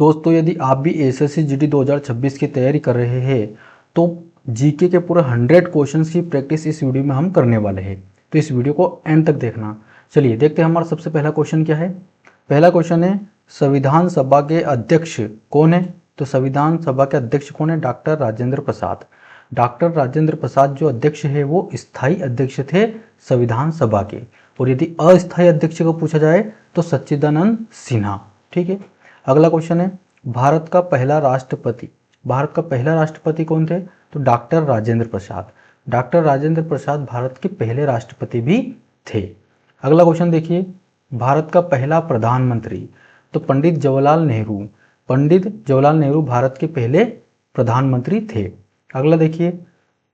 दोस्तों यदि आप भी एसएससी जीडी 2026 की तैयारी कर रहे हैं तो जीके के पूरे 100 क्वेश्चंस की प्रैक्टिस इस वीडियो में हम करने वाले हैं। तो इस वीडियो को एंड तक देखना। चलिए देखते हैं हमारा सबसे पहला क्वेश्चन क्या है। पहला क्वेश्चन है संविधान सभा के अध्यक्ष कौन है। तो संविधान सभा के अध्यक्ष कौन है? डॉक्टर राजेंद्र प्रसाद। डॉक्टर राजेंद्र प्रसाद जो अध्यक्ष है वो स्थायी अध्यक्ष थे संविधान सभा के। और यदि अस्थायी अध्यक्ष को पूछा जाए तो सच्चिदानंद सिन्हा। ठीक है। अगला क्वेश्चन है भारत का पहला राष्ट्रपति। भारत का पहला राष्ट्रपति कौन थे? तो डॉक्टर राजेंद्र प्रसाद। डॉक्टर राजेंद्र प्रसाद भारत के पहले राष्ट्रपति भी थे। अगला क्वेश्चन देखिए भारत का पहला प्रधानमंत्री। तो पंडित जवाहरलाल नेहरू। पंडित जवाहरलाल नेहरू भारत के पहले प्रधानमंत्री थे। अगला देखिए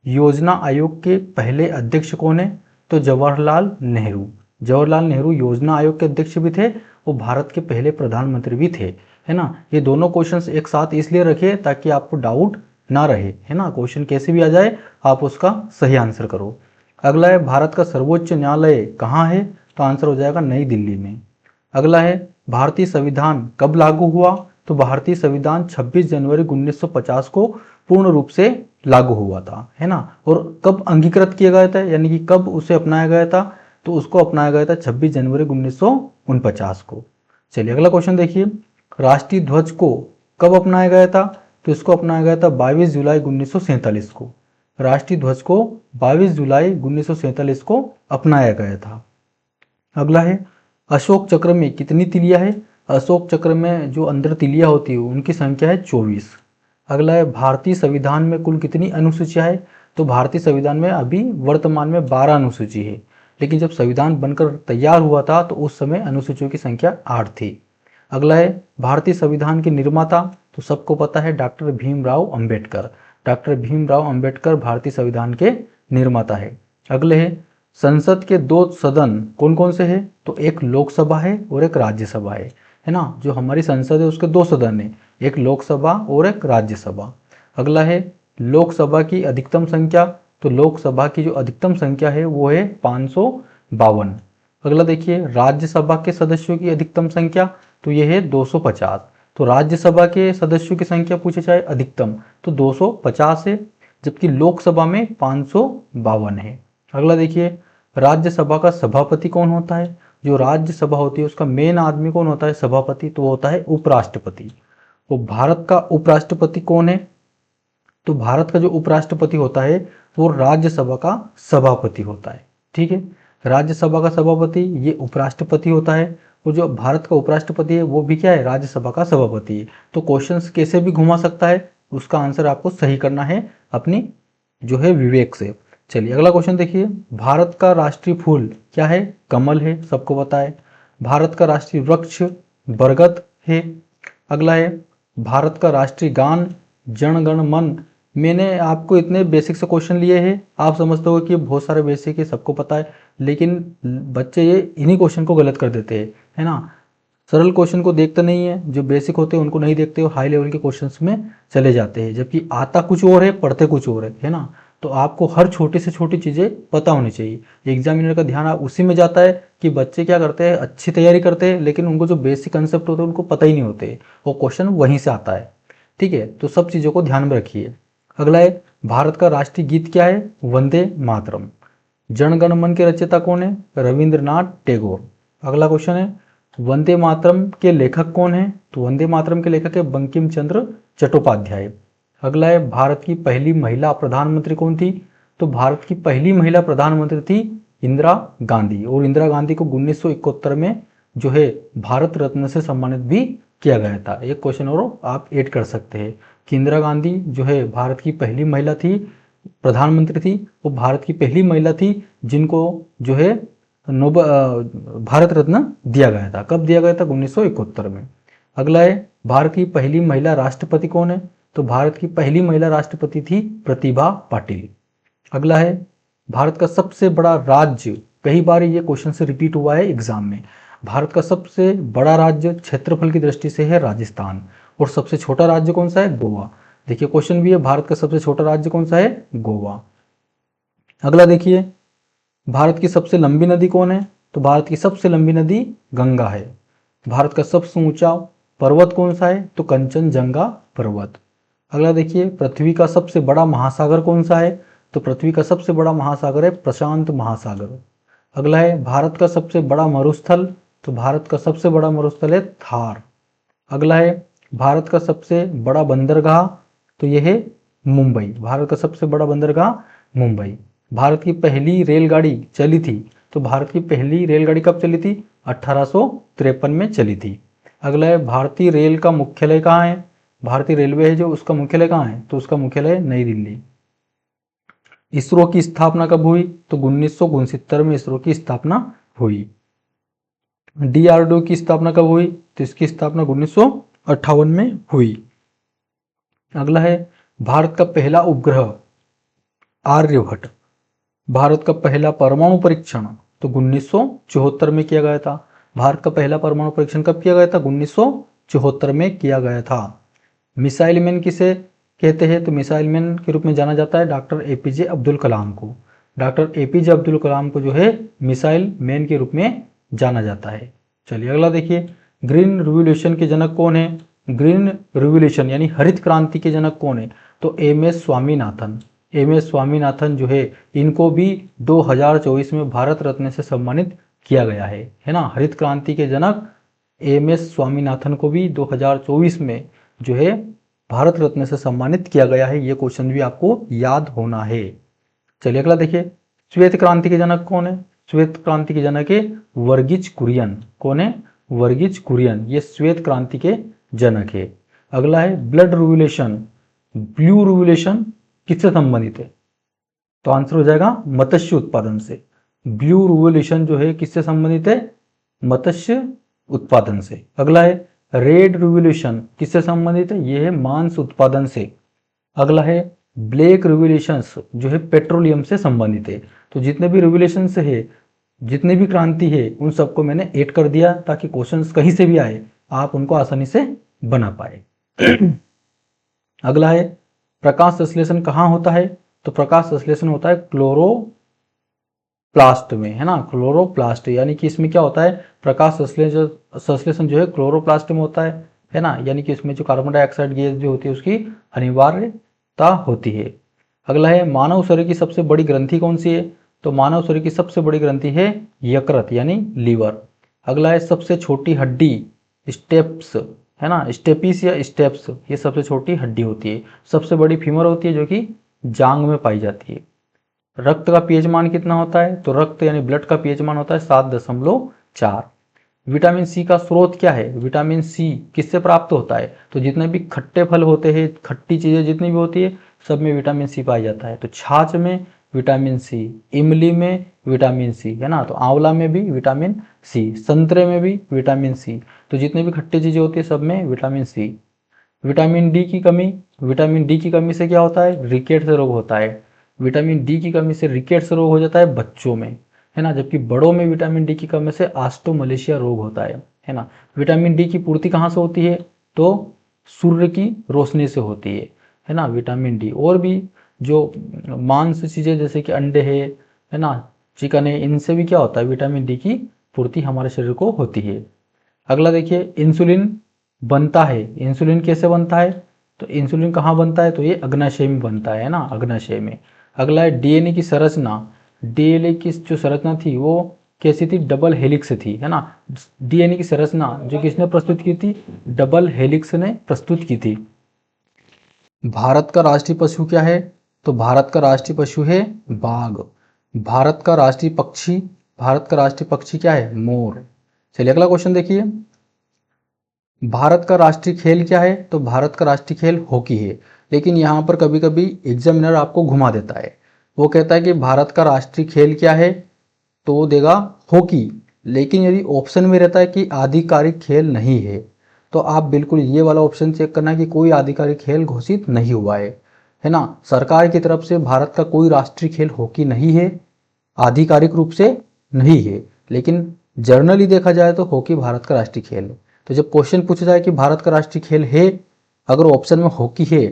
योजना आयोग के पहले अध्यक्ष कौन है? तो जवाहरलाल नेहरू। जवाहरलाल नेहरू योजना आयोग के अध्यक्ष भी थे, वो भारत के पहले प्रधानमंत्री भी थे, है ना। ये दोनों क्वेश्चंस एक साथ इसलिए रखे ताकि आपको डाउट ना रहे, है ना। क्वेश्चन कैसे भी आ जाए आप उसका सही आंसर करो। अगला है भारत का सर्वोच्च न्यायालय कहाँ है? तो आंसर हो जाएगा नई दिल्ली में। अगला है भारतीय संविधान कब लागू हुआ? तो भारतीय संविधान 26 जनवरी 1950 को पूर्ण रूप से लागू हुआ था, है ना। और कब अंगीकृत किया गया था, यानी कि कब उसे अपनाया गया था? तो उसको अपनाया गया था 26 जनवरी 1949 को। चलिए अगला क्वेश्चन देखिए राष्ट्रीय ध्वज को कब अपनाया गया था? तो इसको अपनाया गया था 22 जुलाई 1947 को। राष्ट्रीय ध्वज को 22 जुलाई 1947 को अपनाया गया था। अगला है अशोक चक्र में कितनी तिलियां है? अशोक चक्र में जो अंदर तिलियां होती है उनकी संख्या है 24। अगला है भारतीय संविधान में कुल कितनी अनुसूचियां है? तो भारतीय संविधान में अभी वर्तमान में 12 अनुसूची है, लेकिन जब संविधान बनकर तैयार हुआ था तो उस समय अनुसूचियों की संख्या 8 थी। अगला है भारतीय संविधान के निर्माता। तो सबको पता है डॉक्टर भीमराव अंबेडकर। डॉक्टर भीमराव अंबेडकर भारतीय संविधान के निर्माता है। अगले है संसद के दो सदन कौन कौन से हैं? तो एक लोकसभा है और एक राज्यसभा है ना। जो हमारी संसद है उसके दो सदन है, एक लोकसभा और एक राज्यसभा। अगला है लोकसभा की अधिकतम संख्या। तो लोकसभा की जो अधिकतम संख्या है वो है 552। अगला देखिए राज्यसभा के सदस्यों की अधिकतम संख्या, तो यह है 250। तो राज्यसभा के सदस्यों की संख्या पूछे जाए अधिकतम तो 250 है, जबकि लोकसभा में 552 है। अगला देखिए राज्यसभा का सभापति कौन होता है? जो राज्यसभा होती है उसका मेन आदमी कौन होता है सभापति? तो होता है उपराष्ट्रपति। तो भारत का उपराष्ट्रपति कौन है? तो भारत का जो उपराष्ट्रपति होता है वो राज्यसभा का सभापति होता है। ठीक है, राज्यसभा का सभापति ये उपराष्ट्रपति होता है, और जो भारत का उपराष्ट्रपति है वो भी क्या है? राज्यसभा का सभापति है। तो क्वेश्चंस कैसे भी घुमा सकता है, उसका आंसर आपको सही करना है अपनी जो है विवेक से। चलिए अगला क्वेश्चन देखिए भारत का राष्ट्रीय फूल क्या है? कमल है, सबको पता है। भारत का राष्ट्रीय वृक्ष बरगद है। अगला है भारत का राष्ट्रीय गान जन गण मन। मैंने आपको इतने बेसिक से क्वेश्चन लिए हैं, आप समझते हो कि बहुत सारे बेसिक है सबको पता है, लेकिन बच्चे ये इन्हीं क्वेश्चन को गलत कर देते हैं, है ना। सरल क्वेश्चन को देखते नहीं है, जो बेसिक होते हैं उनको नहीं देखते हो, हाई लेवल के क्वेश्चंस में चले जाते हैं, जबकि आता कुछ और है पढ़ते कुछ और है ना। तो आपको हर छोटी से छोटी चीज़ें पता होनी चाहिए। एग्जामिनर का ध्यान आप उसी में जाता है कि बच्चे क्या करते हैं, अच्छी तैयारी करते हैं लेकिन उनको जो बेसिक कंसेप्ट होते हैं उनको पता ही नहीं होते, वो क्वेश्चन वहीं से आता है। ठीक है, तो सब चीज़ों को ध्यान में रखिए। अगला है भारत का राष्ट्रीय गीत क्या है? वंदे मातरम। जन गण मन के रचयिता कौन है? रविंद्रनाथ टैगोर। अगला क्वेश्चन है वंदे मातरम के लेखक कौन है? तो वंदे मातरम के लेखक है बंकिम चंद्र चट्टोपाध्याय। अगला है भारत की पहली महिला प्रधानमंत्री कौन थी? तो भारत की पहली महिला प्रधानमंत्री थी इंदिरा गांधी, और इंदिरा गांधी को 1971 में जो है भारत रत्न से सम्मानित भी किया गया था। एक क्वेश्चन और आप ऐड कर सकते हैं कि इंदिरा गांधी जो है भारत की पहली महिला थी, प्रधानमंत्री थी, वो भारत की पहली महिला थी जिनको जो है भारत रत्न दिया गया था। कब दिया गया था? 1971 में। अगला है भारत की पहली महिला राष्ट्रपति कौन है? तो भारत की पहली महिला राष्ट्रपति थी प्रतिभा पाटिल। अगला है भारत का सबसे बड़ा राज्य, कई बार ये क्वेश्चन से रिपीट हुआ है एग्जाम में। भारत का सबसे बड़ा राज्य क्षेत्रफल की दृष्टि से है राजस्थान, और सबसे छोटा राज्य कौन सा है? गोवा। देखिए क्वेश्चन भी है भारत का सबसे छोटा राज्य कौन सा है? गोवा। अगला देखिए भारत की सबसे लंबी नदी कौन है? तो भारत की सबसे लंबी नदी गंगा है। भारत का सबसे ऊंचा पर्वत कौन सा है? तो कंचनजंगा पर्वत। अगला देखिए, पृथ्वी का सबसे बड़ा महासागर कौन सा है? तो पृथ्वी का सबसे बड़ा महासागर है प्रशांत महासागर। अगला है, भारत का सबसे बड़ा मरुस्थल? तो भारत का सबसे बड़ा मरुस्थल है थार। अगला है, भारत का सबसे बड़ा बंदरगाह? तो यह है मुंबई। भारत का सबसे बड़ा बंदरगाह मुंबई। भारत की पहली रेलगाड़ी चली थी? तो भारत की पहली रेलगाड़ी कब चली थी? 1853 में चली थी। अगला है, भारतीय रेल का मुख्यालय कहाँ है? भारतीय रेलवे है जो, उसका मुख्यालय कहाँ है? तो उसका मुख्यालय नई दिल्ली। इसरो की स्थापना कब हुई? तो 1969 में इसरो की स्थापना हुई। डीआरडीओ की स्थापना कब हुई? तो इसकी स्थापना 1958 में हुई। अगला है, भारत का पहला उपग्रह आर्यभट्ट। भारत का पहला परमाणु परीक्षण? तो 1974 में किया गया था। भारत का पहला परमाणु परीक्षण कब किया गया था? 1974 में किया गया था। मिसाइल मैन किसे कहते हैं? तो मिसाइल मैन के रूप में जाना जाता है डॉक्टर एपीजे अब्दुल कलाम को। डॉक्टर एपीजे अब्दुल कलाम को जो है मिसाइल मैन के रूप में जाना जाता है। चलिए अगला देखिए, ग्रीन रिवॉल्यूशन के जनक कौन है? ग्रीन रिवॉल्यूशन यानी हरित क्रांति के जनक कौन है? तो एम.एस. स्वामीनाथन। एम.एस. स्वामीनाथन जो है, इनको भी 2024 में भारत रत्न से सम्मानित किया गया है ना। हरित क्रांति के जनक एम.एस. स्वामीनाथन को भी 2024 में जो है भारत रत्न से सम्मानित किया गया है। ये क्वेश्चन भी आपको याद होना है। चलिए अगला देखिए, श्वेत क्रांति के जनक कौन है? श्वेत क्रांति के जनक है वर्गीज कुरियन। कौन है? वर्गीज कुरियन। ये श्वेत क्रांति के जनक है। अगला है, ब्लड रिवॉल्यूशन, ब्लू रिवॉल्यूशन किससे संबंधित है? तो आंसर हो जाएगा मत्स्य उत्पादन से। ब्लू रिवॉल्यूशन जो है किससे संबंधित है? मत्स्य उत्पादन से। अगला है, रेड रिवॉल्यूशन किससे संबंधित है? यह है मांस उत्पादन से। अगला है, ब्लैक रिवॉल्यूशंस जो है पेट्रोलियम से संबंधित है। तो जितने भी रिवॉल्यूशंस है, जितनी भी क्रांति है, उन सबको मैंने ऐड कर दिया ताकि क्वेश्चंस कहीं से भी आए आप उनको आसानी से बना पाए। अगला है, प्रकाश संश्लेषण कहाँ होता है? तो प्रकाश संश्लेषण होता है क्लोरोप्लास्ट में, है ना। क्लोरोप्लास्ट यानी कि इसमें क्या होता है? प्रकाश संश्लेषण जो है क्लोरोप्लास्ट में होता है ना। यानी कि इसमें जो कार्बन डाइऑक्साइड गैस जो होती है उसकी अनिवार्यता होती है। अगला है, मानव शरीर की सबसे बड़ी ग्रंथि कौन सी है? तो मानव शरीर की सबसे बड़ी ग्रंथि है यकृत यानी लीवर। अगला है, सबसे छोटी हड्डी स्टेप्स, है ना। स्टेपिस या स्टेप्स, ये सबसे छोटी हड्डी होती है। सबसे बड़ी फीमर होती है जो कि जांग में पाई जाती है। रक्त का पीएच मान कितना होता है? तो रक्त यानी ब्लड का पीएच मान होता है 7.4। विटामिन सी का स्रोत क्या है? विटामिन सी किससे प्राप्त होता है? तो जितने भी खट्टे फल होते हैं, खट्टी चीजें जितनी भी होती है, सब में विटामिन सी पाया जाता है। तो छाछ में विटामिन सी, इमली में विटामिन सी, है ना। तो आंवला में भी विटामिन सी, संतरे में भी विटामिन सी। तो जितनी भी खट्टी चीजें होती है सब में विटामिन सी। विटामिन डी की कमी, विटामिन डी की कमी से क्या होता है? रिकेट्स रोग होता है। विटामिन डी की कमी से रिकेट्स रोग हो जाता है बच्चों में, है ना। जबकि बड़ों में विटामिन डी की कमी से ऑस्टियोमलेशिया रोग होता है ना। विटामिन डी की पूर्ति कहाँ से होती है? तो सूर्य की रोशनी से होती है ना विटामिन डी। और भी जो मांस चीजें जैसे कि अंडे है ना, चिकन है, इनसे भी क्या होता है? विटामिन डी की पूर्ति हमारे शरीर को होती है। अगला देखिए, इंसुलिन बनता है। इंसुलिन कैसे बनता है? तो इंसुलिन कहाँ बनता है? तो ये अग्नाशय में बनता है ना, अग्नाशय में। अगला है, डीएनए की संरचना। डीएनए की जो संरचना थी वो कैसी थी? डबल हेलिक्स थी, है ना। डीएनए की संरचना जो किसने प्रस्तुत की थी? डबल हेलिक्स ने प्रस्तुत की थी। भारत का राष्ट्रीय पशु क्या है? तो भारत का राष्ट्रीय पशु है बाघ। भारत का राष्ट्रीय पक्षी, भारत का राष्ट्रीय पक्षी क्या है? मोर। चलिए अगला क्वेश्चन देखिए, भारत का राष्ट्रीय खेल क्या है? तो भारत का राष्ट्रीय खेल हॉकी है। लेकिन यहाँ पर कभी कभी एग्जामिनर आपको घुमा देता है। वो कहता है कि भारत का राष्ट्रीय खेल क्या है? तो वो देगा हॉकी। लेकिन यदि ऑप्शन में रहता है कि आधिकारिक खेल नहीं है, तो आप बिल्कुल ये वाला ऑप्शन चेक करना कि कोई आधिकारिक खेल घोषित नहीं हुआ है ना। सरकार की तरफ से भारत का कोई राष्ट्रीय खेल हॉकी नहीं है, आधिकारिक रूप से नहीं है। लेकिन जर्नली देखा जाए तो हॉकी भारत का राष्ट्रीय खेल है। तो जब क्वेश्चन पूछा जाए कि भारत का राष्ट्रीय खेल है, अगर ऑप्शन में हॉकी है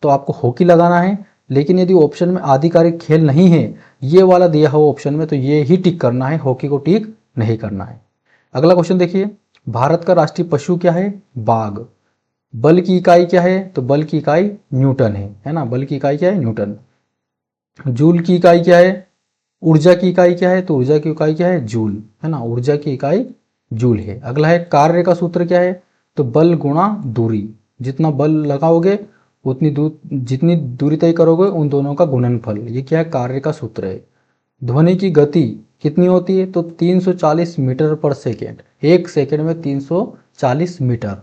तो आपको हॉकी लगाना है। लेकिन यदि ऑप्शन में आधिकारिक खेल नहीं है, ये वाला दिया हुआ ऑप्शन में, तो ये ही टिक करना है, हॉकी को टिक नहीं करना है। अगला क्वेश्चन देखिए, भारत का राष्ट्रीय पशु क्या है? बाघ। बल की इकाई क्या है? तो बल की इकाई न्यूटन है ना, बल की इकाई क्या है? न्यूटन। जूल की इकाई क्या है? ऊर्जा की इकाई क्या है? तो ऊर्जा की इकाई क्या है? जूल, है ना, ऊर्जा की इकाई जूल है। अगला है कार्य का सूत्र क्या है? तो बल गुणा दूरी, जितना बल लगाओगे उतनी दूर, जितनी दूरी तय करोगे उन दोनों का गुणनफल, ये क्या है? कार्य का सूत्र है। ध्वनि की गति कितनी होती है? तो 340 मीटर पर सेकेंड, एक सेकेंड में 340 मीटर।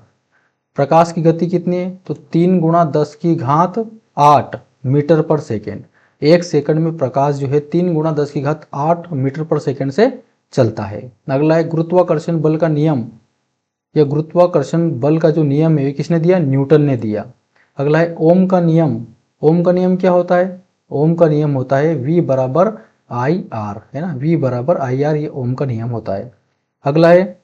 प्रकाश की गति कितनी है? तो 3 गुणा 10 की घात 8 मीटर पर सेकेंड। एक सेकंड में प्रकाश जो है 3 गुणा 10 की घात 8 मीटर पर सेकंड से चलता है। अगला है गुरुत्वाकर्षण बल का नियम, या गुरुत्वाकर्षण बल का जो नियम है ये किसने दिया? न्यूटन ने दिया। अगला है ओम का नियम। ओम का नियम क्या होता है? ओम का नियम होता है V बराबर आई आर, है ना, V बराबर आई आर, ये ओम का नियम होता है। अगला है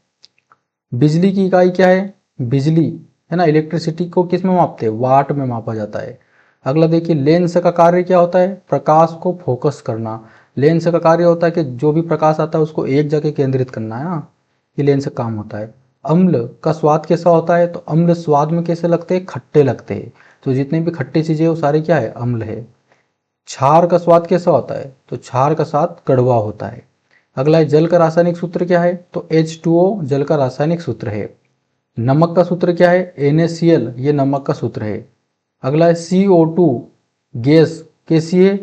बिजली की इकाई क्या है? बिजली, है ना, इलेक्ट्रिसिटी को किस में मापते हैं? वाट में मापा जाता है। अगला देखिए लेंस का कार्य क्या होता है? प्रकाश को फोकस करना। लेंस का कार्य होता है कि जो भी प्रकाश आता है उसको एक जगह केंद्रित करना, है ना, ये लेंस का काम होता है। अम्ल का स्वाद कैसा होता है? तो अम्ल स्वाद में कैसे लगते हैं? खट्टे लगते हैं। तो जितने भी खट्टी चीजें वो सारे क्या है? अम्ल है। क्षार का स्वाद कैसा होता है? तो क्षार का स्वाद कड़वा होता है। अगला है जल का रासायनिक सूत्र क्या है? तो H2O जल का रासायनिक सूत्र है। नमक का सूत्र क्या है? NaCl, ये नमक का सूत्र है। अगला है CO2 गैस कैसी है?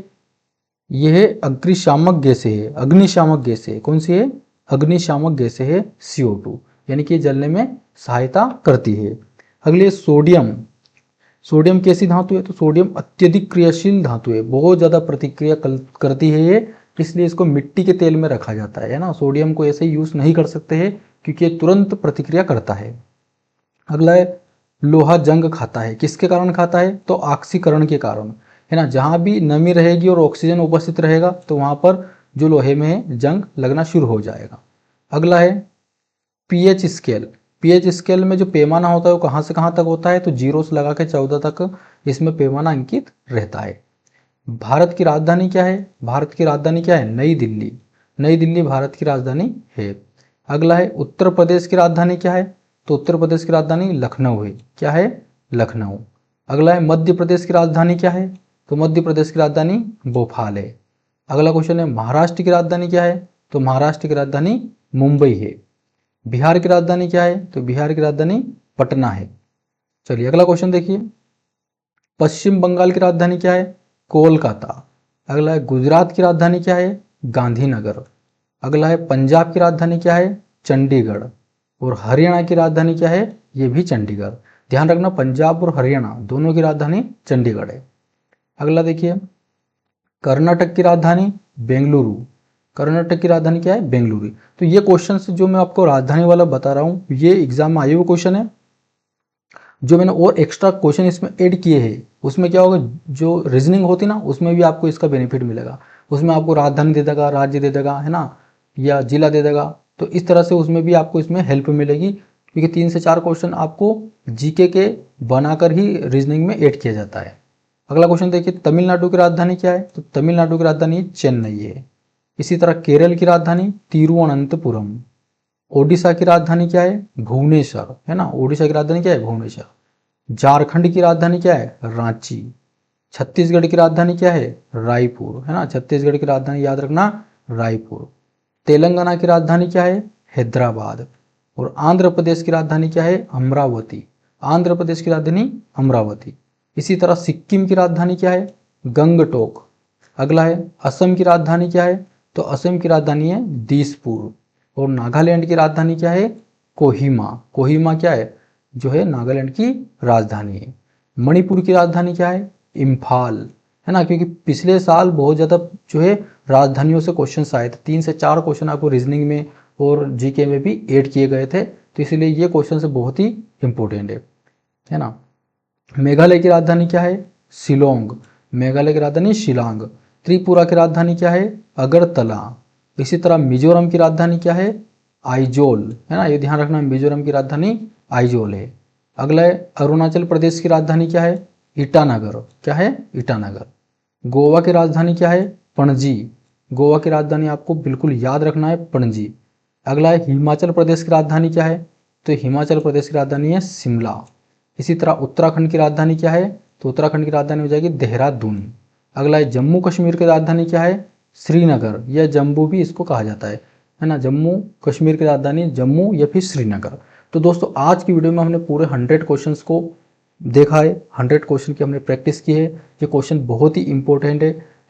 यह है अग्निशामक गैस है, अग्निशामक गैस है। कौन सी है? अग्निशामक गैस है CO2, यानी कि जलने में सहायता करती है। अगली है सोडियम। सोडियम कैसी धातु है? तो सोडियम अत्यधिक क्रियाशील धातु है, बहुत ज़्यादा प्रतिक्रिया करती है ये, इसलिए इसको मिट्टी के तेल में रखा जाता है ना। सोडियम को ऐसे यूज़ नहीं कर सकते हैं क्योंकि ये तुरंत प्रतिक्रिया करता है। अगला है लोहा जंग खाता है, किसके कारण खाता है? तो ऑक्सीकरण के कारण, है ना, जहाँ भी नमी रहेगी और ऑक्सीजन उपस्थित रहेगा तो वहाँ पर जो लोहे में है जंग लगना शुरू हो जाएगा। अगला है पीएच स्केल। पीएच स्केल में जो पैमाना होता है वो कहाँ से कहाँ तक होता है? तो 0 से लगा के 14 तक इसमें पैमाना अंकित रहता है। भारत की राजधानी क्या है? भारत की राजधानी क्या है? नई दिल्ली। नई दिल्ली भारत की राजधानी है। अगला है उत्तर प्रदेश की राजधानी क्या है? तो उत्तर प्रदेश की राजधानी लखनऊ है। क्या है? लखनऊ। अगला है मध्य प्रदेश की राजधानी क्या है? तो मध्य प्रदेश की राजधानी भोपाल है। अगला क्वेश्चन है महाराष्ट्र की राजधानी क्या है? तो महाराष्ट्र की राजधानी मुंबई है। बिहार की राजधानी क्या है? तो बिहार की राजधानी पटना है। चलिए अगला क्वेश्चन देखिए, पश्चिम बंगाल की राजधानी क्या है? कोलकाता। अगला है गुजरात की राजधानी क्या है? गांधीनगर। अगला है पंजाब की राजधानी क्या है? चंडीगढ़। और हरियाणा की राजधानी क्या है? ये भी चंडीगढ़। ध्यान रखना पंजाब और हरियाणा दोनों की राजधानी चंडीगढ़ है। अगला देखिए कर्नाटक की राजधानी बेंगलुरु। कर्नाटक की राजधानी क्या है? बेंगलुरु। तो ये क्वेश्चन जो मैं आपको राजधानी वाला बता रहा हूँ ये एग्जाम में आए हुए क्वेश्चन है। जो मैंने और एक्स्ट्रा क्वेश्चन इसमें ऐड किए हैं उसमें क्या होगा, जो रीजनिंग होती ना उसमें भी आपको इसका बेनिफिट मिलेगा। उसमें आपको राजधानी दे देगा, राज्य दे देगा, है ना, या जिला दे देगा। तो इस तरह से उसमें भी आपको इसमें हेल्प मिलेगी, क्योंकि 3 से 4 क्वेश्चन आपको जीके के बनाकर ही रीजनिंग में ऐड किया जाता है। अगला क्वेश्चन देखिए, तमिलनाडु की राजधानी क्या है? तो तमिलनाडु की राजधानी चेन्नई है। इसी तरह केरल की राजधानी तिरुवनंतपुरम। ओडिशा की राजधानी क्या है? भुवनेश्वर, है ना, ओडिशा की राजधानी क्या है? भुवनेश्वर। झारखंड की राजधानी क्या है? रांची। छत्तीसगढ़ की राजधानी क्या है? रायपुर, है ना, छत्तीसगढ़ की राजधानी याद रखना रायपुर। तेलंगाना की राजधानी क्या है? हैदराबाद। और आंध्र प्रदेश की राजधानी क्या है? अमरावती। आंध्र प्रदेश की राजधानी अमरावती। इसी तरह सिक्किम की राजधानी क्या है? गंगटोक। अगला है असम की राजधानी क्या है? तो असम की राजधानी है दिसपुर। और नागालैंड की राजधानी क्या है? कोहिमा। कोहिमा क्या है? जो है नागालैंड की राजधानी है। मणिपुर की राजधानी क्या है? इम्फाल, है ना, क्योंकि पिछले साल बहुत ज़्यादा जो है राजधानियों से क्वेश्चन आए थे। 3 से 4 क्वेश्चन आपको रीजनिंग में और जीके में भी ऐड किए गए थे, तो इसलिए ये क्वेश्चन से बहुत ही इंपॉर्टेंट है ना। मेघालय की राजधानी क्या है? शिलोंग। मेघालय की राजधानी शिलांग। त्रिपुरा की राजधानी क्या है? अगरतला। इसी तरह मिजोरम की राजधानी क्या है? आइजोल, है ना, ये ध्यान रखना मिजोरम की राजधानी आइजोल है। अगला है अरुणाचल प्रदेश की राजधानी क्या है? ईटानगर। क्या है? ईटानगर। गोवा की राजधानी क्या है? पणजी। गोवा की राजधानी आपको बिल्कुल याद रखना है पणजी। अगला है हिमाचल प्रदेश की राजधानी क्या है? तो हिमाचल प्रदेश की राजधानी है शिमला। इसी तरह उत्तराखंड की राजधानी क्या है, तो उत्तराखंड की राजधानी हो जाएगी देहरादून। अगला है जम्मू कश्मीर की राजधानी क्या है, श्रीनगर या जम्मू भी इसको कहा जाता है ना। जम्मू कश्मीर की राजधानी जम्मू या फिर श्रीनगर। तो दोस्तों आज की वीडियो में हमने पूरे 100 क्वेश्चंस को देखा है, 100 क्वेश्चन की हमने प्रैक्टिस की है। ये क्वेश्चन बहुत ही इंपॉर्टेंट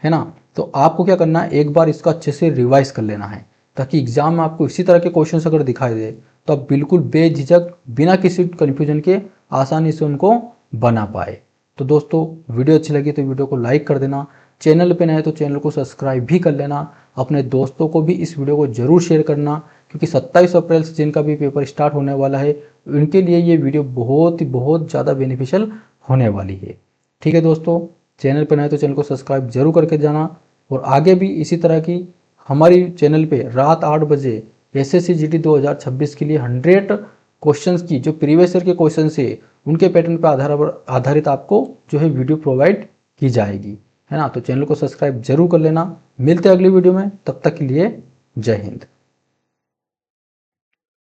है ना। तो आपको क्या करना है, एक बार इसका अच्छे से रिवाइज कर लेना है, ताकि एग्जाम में आपको इसी तरह के क्वेश्चंस अगर दिखाई दे तो आप बिल्कुल बेझिझक बिना किसी कन्फ्यूजन के आसानी से उनको बना पाए। तो दोस्तों वीडियो अच्छी लगी तो वीडियो को लाइक कर देना, चैनल पे नए तो चैनल को सब्सक्राइब भी कर लेना, अपने दोस्तों को भी इस वीडियो को जरूर शेयर करना, क्योंकि 27 अप्रैल से जिनका भी पेपर स्टार्ट होने वाला है उनके लिए ये वीडियो बहुत ज़्यादा बेनिफिशियल होने वाली है। ठीक है दोस्तों, चैनल पर नए तो चैनल को सब्सक्राइब जरूर करके जाना, और आगे भी इसी तरह की हमारी चैनल पे रात 8 बजे एसएससी जीडी 2026 के लिए 100 क्वेश्चंस की जो प्रीवियस ईयर के क्वेश्चन है उनके पैटर्न पर आधारित आपको जो है वीडियो प्रोवाइड की जाएगी, है ना। तो चैनल को सब्सक्राइब जरूर कर लेना। मिलते हैं अगली वीडियो में, तब तक के लिए जय हिंद।